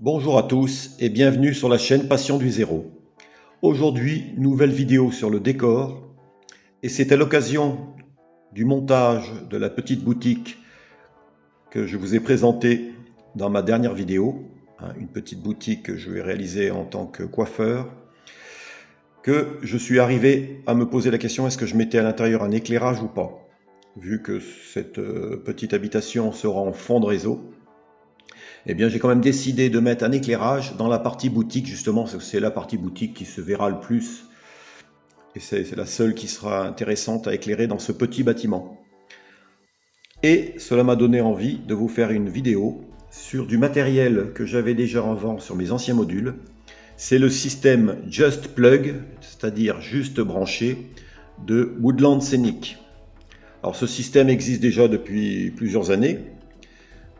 Bonjour à tous et bienvenue sur la chaîne Passion du Zéro. Aujourd'hui, nouvelle vidéo sur le décor et c'est à l'occasion du montage de la petite boutique que je vous ai présentée dans ma dernière vidéo, une petite boutique que je vais réaliser en tant que coiffeur, que je suis arrivé à me poser la question est-ce que je mettais à l'intérieur un éclairage ou pas, vu que cette petite habitation sera en fond de réseau. Eh bien, j'ai quand même décidé de mettre un éclairage dans la partie boutique, justement, c'est la partie boutique qui se verra le plus. Et c'est la seule qui sera intéressante à éclairer dans ce petit bâtiment. Et cela m'a donné envie de vous faire une vidéo sur du matériel que j'avais déjà en vente sur mes anciens modules. C'est le système Just Plug, c'est-à-dire juste branché, de Woodland Scenic. Alors ce système existe déjà depuis plusieurs années,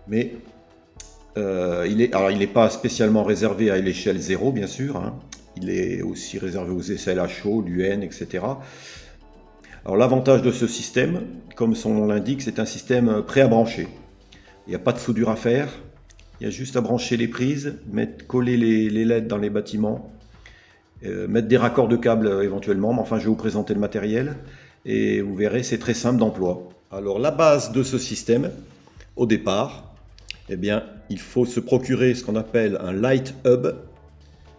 mais il n'est pas spécialement réservé à l'échelle 0, bien sûr. Il est aussi réservé aux échelles à chaud, l'UN, etc. Alors l'avantage de ce système, comme son nom l'indique, c'est un système prêt à brancher. Il n'y a pas de soudure à faire. Il y a juste à brancher les prises, coller les LED dans les bâtiments, mettre des raccords de câbles éventuellement. Mais enfin, je vais vous présenter le matériel et vous verrez, c'est très simple d'emploi. Alors la base de ce système, au départ, eh bien, il faut se procurer ce qu'on appelle un light hub,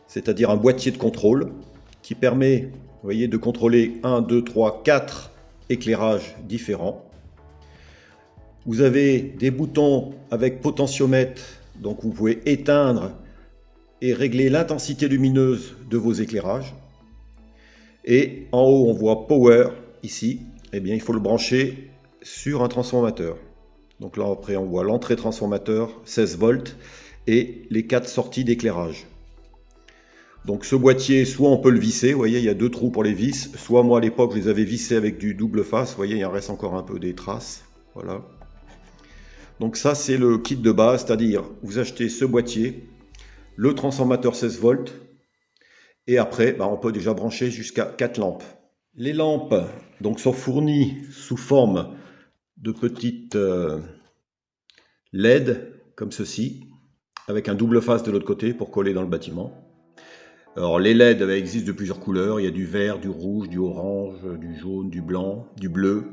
c'est-à-dire un boîtier de contrôle qui permet, vous voyez, de contrôler 1, 2, 3, 4 éclairages différents. Vous avez des boutons avec potentiomètre, donc vous pouvez éteindre et régler l'intensité lumineuse de vos éclairages. Et en haut, on voit Power, ici, eh bien, il faut le brancher sur un transformateur. Donc là, après, on voit l'entrée transformateur, 16 volts, et les 4 sorties d'éclairage. Donc ce boîtier, soit on peut le visser, vous voyez, il y a 2 trous pour les vis, soit moi à l'époque, je les avais vissés avec du double face, vous voyez, il en reste encore un peu des traces, voilà. Donc ça, c'est le kit de base, c'est-à-dire, vous achetez ce boîtier, le transformateur 16 volts, et après, on peut déjà brancher jusqu'à 4 lampes. Les lampes donc, sont fournies sous forme de petites LED, comme ceci, avec un double face de l'autre côté pour coller dans le bâtiment. Alors les LED existent de plusieurs couleurs, il y a du vert, du rouge, du orange, du jaune, du blanc, du bleu.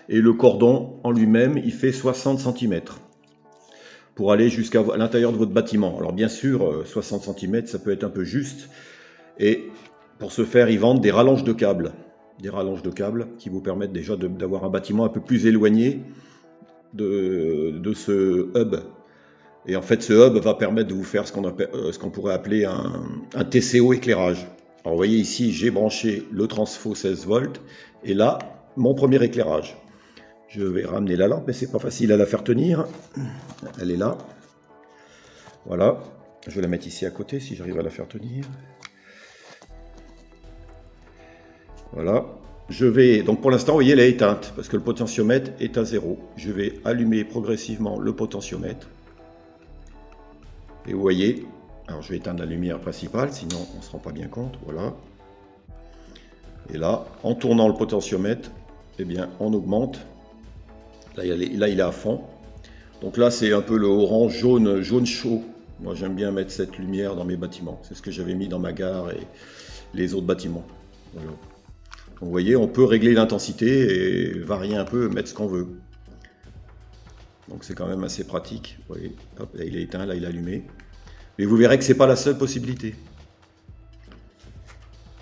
Et le cordon en lui-même, il fait 60 cm pour aller jusqu'à l'intérieur de votre bâtiment. Alors bien sûr, 60 cm, ça peut être un peu juste. Et pour ce faire, ils vendent des rallonges de câbles. Des rallonges de câbles qui vous permettent déjà d'avoir un bâtiment un peu plus éloigné de ce hub. Et en fait, ce hub va permettre de vous faire ce qu'on pourrait appeler un TCO éclairage. Alors vous voyez ici, j'ai branché le transfo 16 volts et là, mon premier éclairage. Je vais ramener la lampe, mais c'est pas facile à la faire tenir. Elle est là. Voilà. Je vais la mettre ici à côté si j'arrive à la faire tenir. Voilà. Donc pour l'instant, vous voyez, elle est éteinte parce que le potentiomètre est à 0. Je vais allumer progressivement le potentiomètre. Et vous voyez, alors je vais éteindre la lumière principale, sinon on ne se rend pas bien compte, voilà. Et là, en tournant le potentiomètre, eh bien, on augmente. Là, il est à fond. Donc là, c'est un peu le orange jaune chaud. Moi, j'aime bien mettre cette lumière dans mes bâtiments. C'est ce que j'avais mis dans ma gare et les autres bâtiments. Voilà. Donc, vous voyez, on peut régler l'intensité et varier un peu, mettre ce qu'on veut. Donc c'est quand même assez pratique. Vous voyez, hop, là il est éteint, là il est allumé. Mais vous verrez que ce n'est pas la seule possibilité.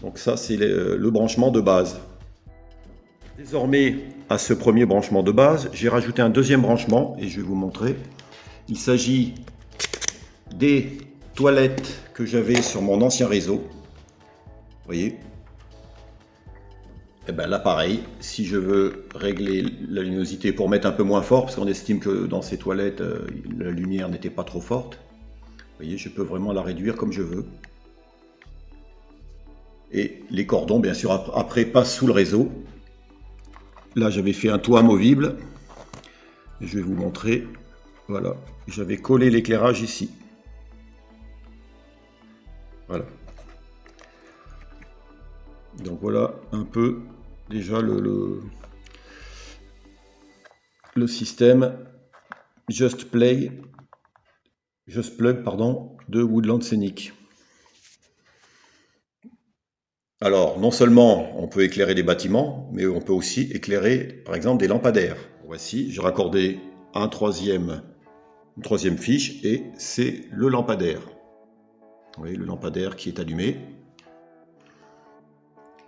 Donc ça, c'est le branchement de base. Désormais, à ce premier branchement de base, j'ai rajouté un deuxième branchement et je vais vous montrer. Il s'agit des toilettes que j'avais sur mon ancien réseau. Vous voyez ? Et bien là, pareil, si je veux régler la luminosité pour mettre un peu moins fort, parce qu'on estime que dans ces toilettes, la lumière n'était pas trop forte, vous voyez, je peux vraiment la réduire comme je veux. Et les cordons, bien sûr, après passent sous le réseau. Là, j'avais fait un toit amovible. Je vais vous montrer. Voilà, j'avais collé l'éclairage ici. Voilà. Donc voilà un peu déjà le système Just Play Just Plug, pardon, de Woodland Scenic. Alors, non seulement on peut éclairer des bâtiments, mais on peut aussi éclairer, par exemple, des lampadaires. Voici, j'ai raccordé une troisième fiche et c'est le lampadaire. Vous voyez le lampadaire qui est allumé.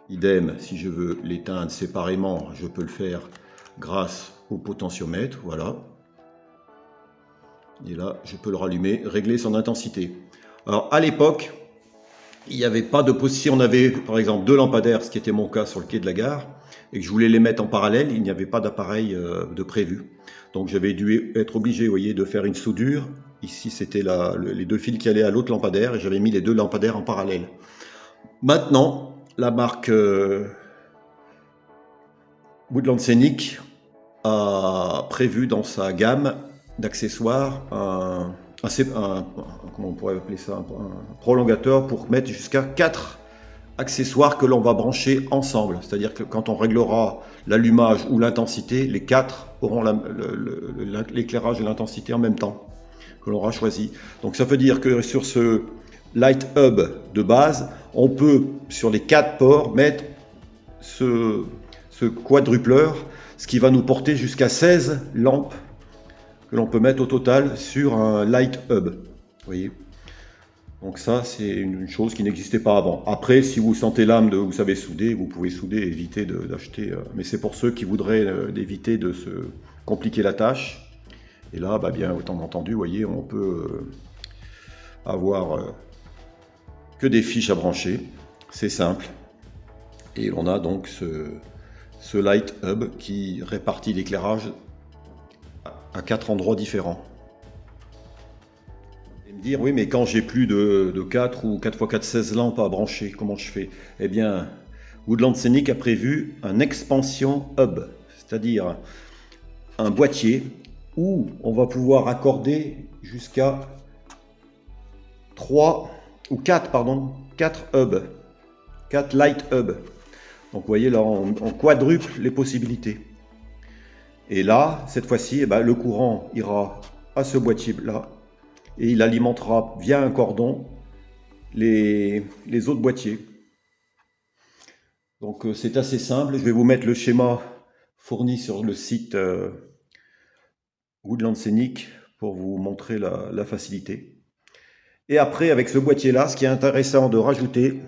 Idem, si je veux l'éteindre séparément, je peux le faire grâce au potentiomètre, voilà. Et là, je peux le rallumer, régler son intensité. Alors, à l'époque, il n'y avait pas de possibilité. Si on avait, par exemple, deux lampadaires, ce qui était mon cas sur le quai de la gare, et que je voulais les mettre en parallèle, il n'y avait pas d'appareil de prévu. Donc, j'avais dû être obligé, vous voyez, de faire une soudure. Ici, c'était les deux fils qui allaient à l'autre lampadaire, et j'avais mis les deux lampadaires en parallèle. Maintenant, la marque Woodland Scenic a prévu dans sa gamme d'accessoires comment on pourrait appeler ça, un prolongateur pour mettre jusqu'à 4 accessoires que l'on va brancher ensemble. C'est-à-dire que quand on réglera l'allumage ou l'intensité, les 4 auront l'éclairage et l'intensité en même temps que l'on aura choisi. Donc ça veut dire que sur ce Light Hub de base, on peut sur les 4 ports mettre ce quadrupleur, ce qui va nous porter jusqu'à 16 lampes que l'on peut mettre au total sur un Light Hub. Vous voyez. Donc ça, c'est une chose qui n'existait pas avant. Après, si vous sentez l'âme de vous savez souder, vous pouvez souder et éviter d'acheter. Mais c'est pour ceux qui voudraient éviter de se compliquer la tâche. Et là, bien autant entendu, vous voyez, on peut avoir que des fiches à brancher. C'est simple. Et on a donc ce Light Hub qui répartit l'éclairage à 4 endroits différents. Et me dire, oui, mais quand j'ai plus de 4 ou 4x4, 16 lampes à brancher, comment je fais? Eh bien, Woodland Scenic a prévu un expansion hub, c'est-à-dire un boîtier où on va pouvoir accorder jusqu'à 4 hubs, 4 light hubs. Donc vous voyez là, on quadruple les possibilités. Et là, cette fois-ci, le courant ira à ce boîtier-là et il alimentera via un cordon les autres boîtiers. Donc c'est assez simple. Je vais vous mettre le schéma fourni sur le site Woodland Scenic pour vous montrer la facilité. Et après, avec ce boîtier-là, ce qui est intéressant de rajouter,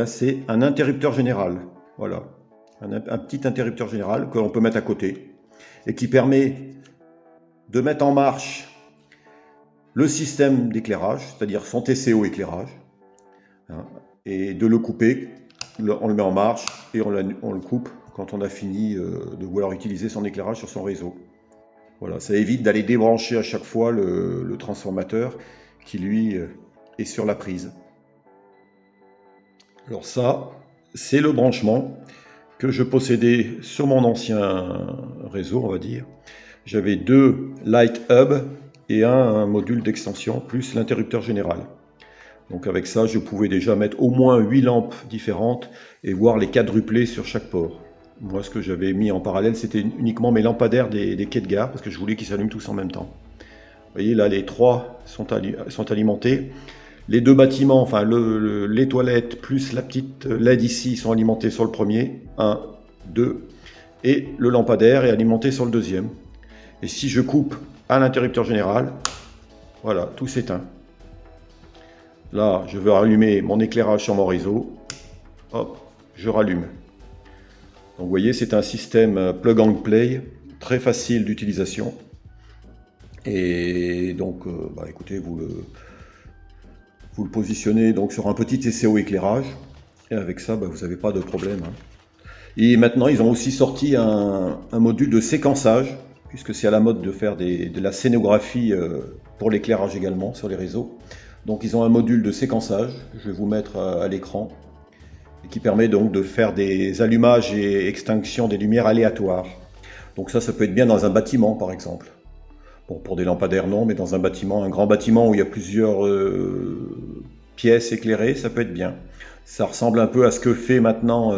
c'est un interrupteur général. Voilà, un petit interrupteur général que l'on peut mettre à côté et qui permet de mettre en marche le système d'éclairage, c'est-à-dire son TCO éclairage, et de le couper. On le met en marche et on le coupe quand on a fini de vouloir utiliser son éclairage sur son réseau. Voilà, ça évite d'aller débrancher à chaque fois le transformateur qui lui est sur la prise. Alors ça, c'est le branchement que je possédais sur mon ancien réseau, on va dire. J'avais 2 Light Hub et un module d'extension, plus l'interrupteur général. Donc avec ça, je pouvais déjà mettre au moins 8 lampes différentes et voir les quadrupler sur chaque port. Moi, ce que j'avais mis en parallèle, c'était uniquement mes lampadaires des quais de gare, parce que je voulais qu'ils s'allument tous en même temps. Vous voyez, là, les 3 sont alimentés. Les 2 bâtiments, enfin les toilettes plus la petite LED ici sont alimentés sur le premier, 1, 2, et le lampadaire est alimenté sur le deuxième. Et si je coupe à l'interrupteur général, voilà, tout s'éteint. Là, je veux rallumer mon éclairage sur mon réseau, hop, je rallume. Donc vous voyez, c'est un système plug and play, très facile d'utilisation. Et donc, écoutez, vous le positionnez donc sur un petit TCO éclairage, et avec ça, vous n'avez pas de problème. Et maintenant, ils ont aussi sorti un module de séquençage, puisque c'est à la mode de faire de la scénographie pour l'éclairage également sur les réseaux. Donc ils ont un module de séquençage, que je vais vous mettre à l'écran, et qui permet donc de faire des allumages et extinctions des lumières aléatoires. Donc ça peut être bien dans un bâtiment par exemple. Bon, pour des lampadaires non, mais dans un bâtiment, un grand bâtiment où il y a plusieurs pièces éclairées, ça peut être bien. Ça ressemble un peu à ce que fait maintenant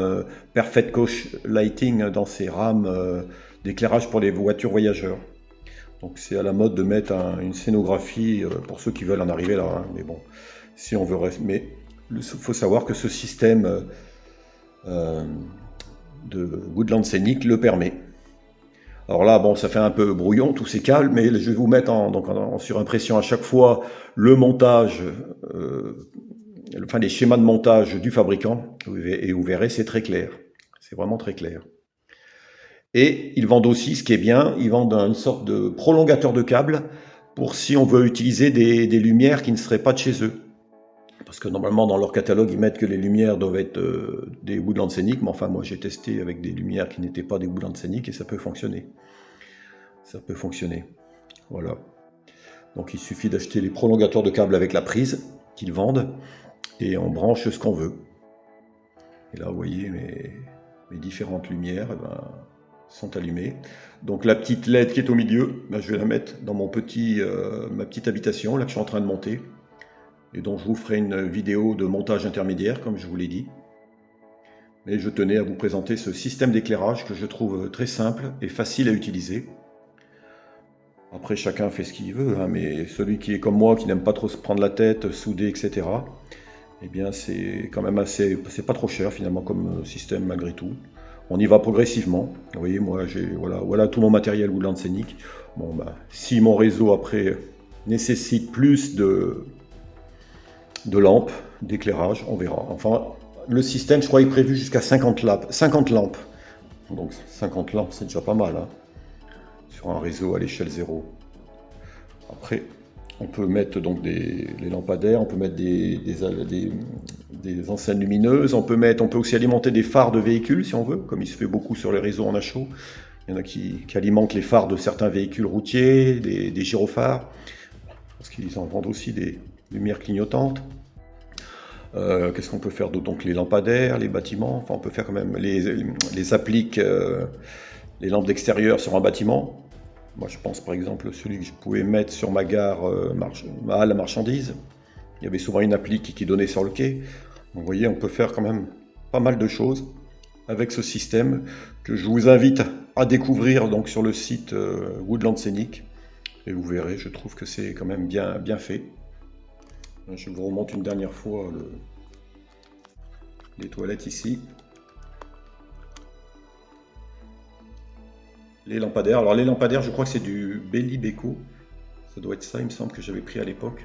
Perfect Coach Lighting dans ses rames d'éclairage pour les voitures voyageurs. Donc c'est à la mode de mettre une scénographie pour ceux qui veulent en arriver là, hein. Mais bon, si on veut... Mais il faut savoir que ce système de Woodland Scénic le permet. Alors là, bon, ça fait un peu brouillon, tous ces câbles, mais je vais vous mettre en surimpression à chaque fois le montage, enfin les schémas de montage du fabricant, et vous verrez, c'est très clair. C'est vraiment très clair. Et ils vendent aussi, ce qui est bien, ils vendent une sorte de prolongateur de câble pour si on veut utiliser des lumières qui ne seraient pas de chez eux. Parce que normalement, dans leur catalogue, ils mettent que les lumières doivent être des Woodland Scénic, mais enfin, moi, j'ai testé avec des lumières qui n'étaient pas des Woodland Scénic et ça peut fonctionner. Ça peut fonctionner. Voilà. Donc, il suffit d'acheter les prolongateurs de câbles avec la prise qu'ils vendent et on branche ce qu'on veut. Et là, vous voyez, mes différentes lumières sont allumées. Donc, la petite LED qui est au milieu, je vais la mettre dans ma petite habitation là, que je suis en train de monter. Et dont je vous ferai une vidéo de montage intermédiaire, comme je vous l'ai dit. Mais je tenais à vous présenter ce système d'éclairage que je trouve très simple et facile à utiliser. Après, chacun fait ce qu'il veut, hein, mais celui qui est comme moi, qui n'aime pas trop se prendre la tête, souder, etc., eh bien, c'est quand même assez... C'est pas trop cher, finalement, comme système, malgré tout. On y va progressivement. Vous voyez, moi, voilà tout mon matériel Woodland Scénic. Bon, si mon réseau, après, nécessite plus de lampes, d'éclairage, on verra. Enfin, le système, je crois, est prévu jusqu'à 50 lampes. Donc 50 lampes, c'est déjà pas mal, hein, sur un réseau à l'échelle 0. Après, on peut mettre donc les lampadaires, on peut mettre des enseignes lumineuses, on peut aussi alimenter des phares de véhicules, si on veut, comme il se fait beaucoup sur les réseaux en achot. Il y en a qui alimentent les phares de certains véhicules routiers, des gyrophares, parce qu'ils en vendent aussi des lumières clignotantes. Qu'est-ce qu'on peut faire d'autre? Donc les lampadaires, les bâtiments, enfin on peut faire quand même les appliques, les lampes d'extérieur sur un bâtiment. Moi je pense par exemple celui que je pouvais mettre sur ma gare, ma halle à marchandises. Il y avait souvent une applique qui donnait sur le quai. Donc vous voyez, on peut faire quand même pas mal de choses avec ce système que je vous invite à découvrir donc sur le site Woodland Scénic. Et vous verrez, je trouve que c'est quand même bien fait. Je vous remonte une dernière fois les toilettes ici. Les lampadaires. Alors les lampadaires, je crois que c'est du Bellibeco. Ça doit être ça, il me semble que j'avais pris à l'époque.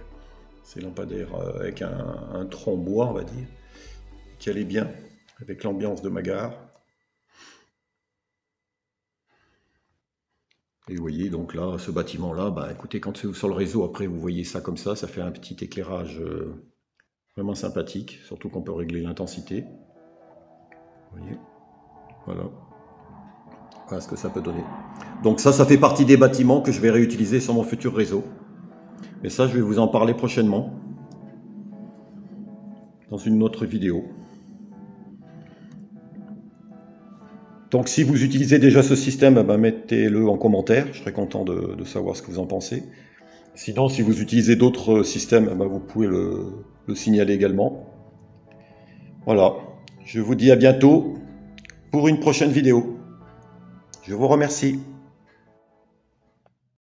Ces lampadaires avec un tronc bois, on va dire, qui allait bien avec l'ambiance de ma gare. Et vous voyez, donc là, ce bâtiment-là, écoutez, quand c'est sur le réseau, après, vous voyez ça comme ça fait un petit éclairage vraiment sympathique, surtout qu'on peut régler l'intensité. Vous voyez, voilà ce que ça peut donner. Donc ça fait partie des bâtiments que je vais réutiliser sur mon futur réseau. Et ça, je vais vous en parler prochainement, dans une autre vidéo. Donc si vous utilisez déjà ce système, mettez-le en commentaire, je serais content de savoir ce que vous en pensez. Sinon, si vous utilisez d'autres systèmes, vous pouvez le signaler également. Voilà, je vous dis à bientôt pour une prochaine vidéo. Je vous remercie.